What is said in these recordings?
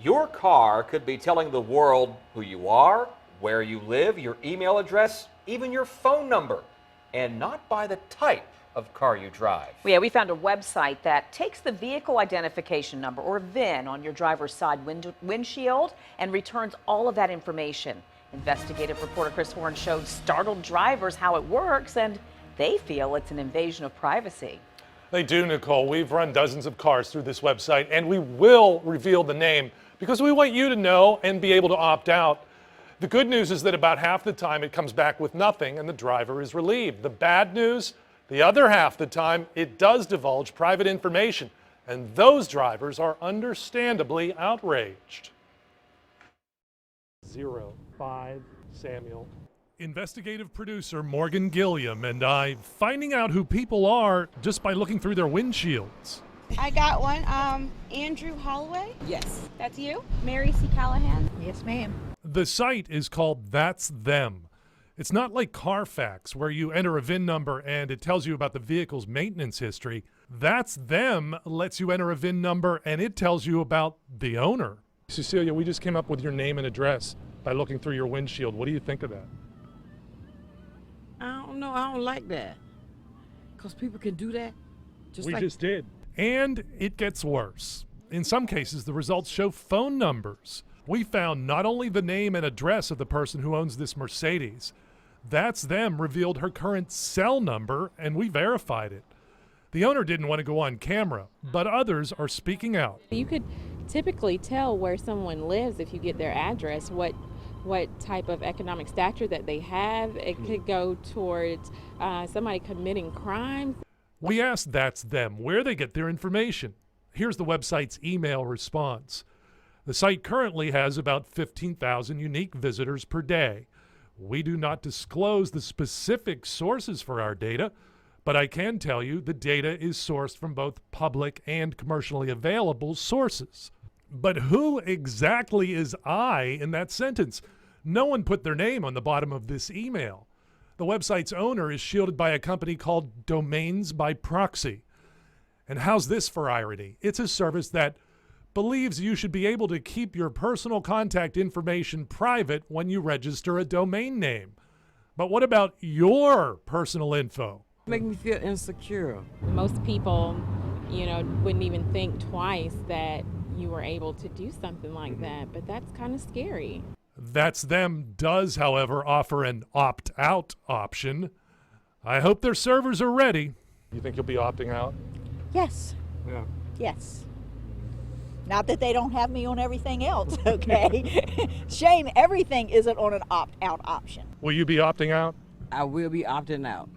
Your car could be telling the world who you are, where you live, your email address, even your phone number, and not by the type of car you drive. Yeah, we found a website that takes the vehicle identification number, or VIN, on your driver's side windshield and returns all of that information. Investigative reporter Chris Horne showed startled drivers how it works, and they feel it's an invasion of privacy. They do, Nicole. We've run dozens of cars through this website, and we will reveal the name because we want you to know and be able to opt out. The good news is that about half the time it comes back with nothing and the driver is relieved. The bad news, the other half the time, it does divulge private information, and those drivers are understandably outraged. 05 Samuel. Investigative producer Morgan Gilliam and I finding out who people are just by looking through their windshields. I got one. Andrew Holloway. Yes. That's you? Mary C. Callahan. Yes, ma'am. The site is called That's Them. It's not like Carfax, where you enter a VIN number and it tells you about the vehicle's maintenance history. That's Them lets you enter a VIN number and it tells you about the owner. Cecilia, we just came up with your name and address by looking through your windshield. What do you think of that? I don't know. I don't like that. Because people can do that. We just did. And it gets worse. In some cases, the results show phone numbers. We found not only the name and address of the person who owns this Mercedes, That's Them revealed her current cell number, and we verified it. The owner didn't want to go on camera, but others are speaking out. You could typically tell where someone lives if you get their address, what type of economic stature that they have. It could go towards somebody committing crimes. We asked That's Them where they get their information. Here's the website's email response. The site currently has about 15,000 unique visitors per day. We do not disclose the specific sources for our data, but I can tell you the data is sourced from both public and commercially available sources. But who exactly is I in that sentence? No one put their name on the bottom of this email. The website's owner is shielded by a company called Domains by Proxy. And how's this for irony? It's a service that believes you should be able to keep your personal contact information private when you register a domain name. But what about your personal info? Make me feel insecure. Most people, wouldn't even think twice that you were able to do something like that, but that's kind of scary. That's Them does, however, offer an opt-out option. I hope their servers are ready. You think you'll be opting out? Yes. Yeah. Yes. Not that they don't have me on everything else, okay? Shame everything isn't on an opt-out option. Will you be opting out? I will be opting out.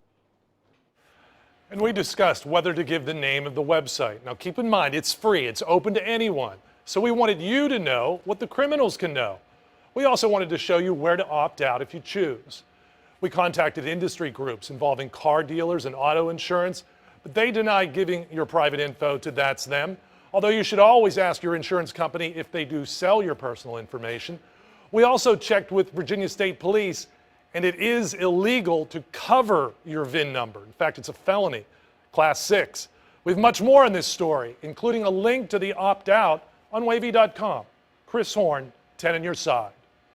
And we discussed whether to give the name of the website. Now keep in mind, it's free, it's open to anyone. So we wanted you to know what the criminals can know. We also wanted to show you where to opt out if you choose. We contacted industry groups involving car dealers and auto insurance, but they denied giving your private info to That's Them. Although you should always ask your insurance company if they do sell your personal information. We also checked with Virginia State Police, and it is illegal to cover your VIN number. In fact, it's a felony, Class 6. We have much more on this story, including a link to the opt-out on wavy.com. Chris Horne, 10 on your side.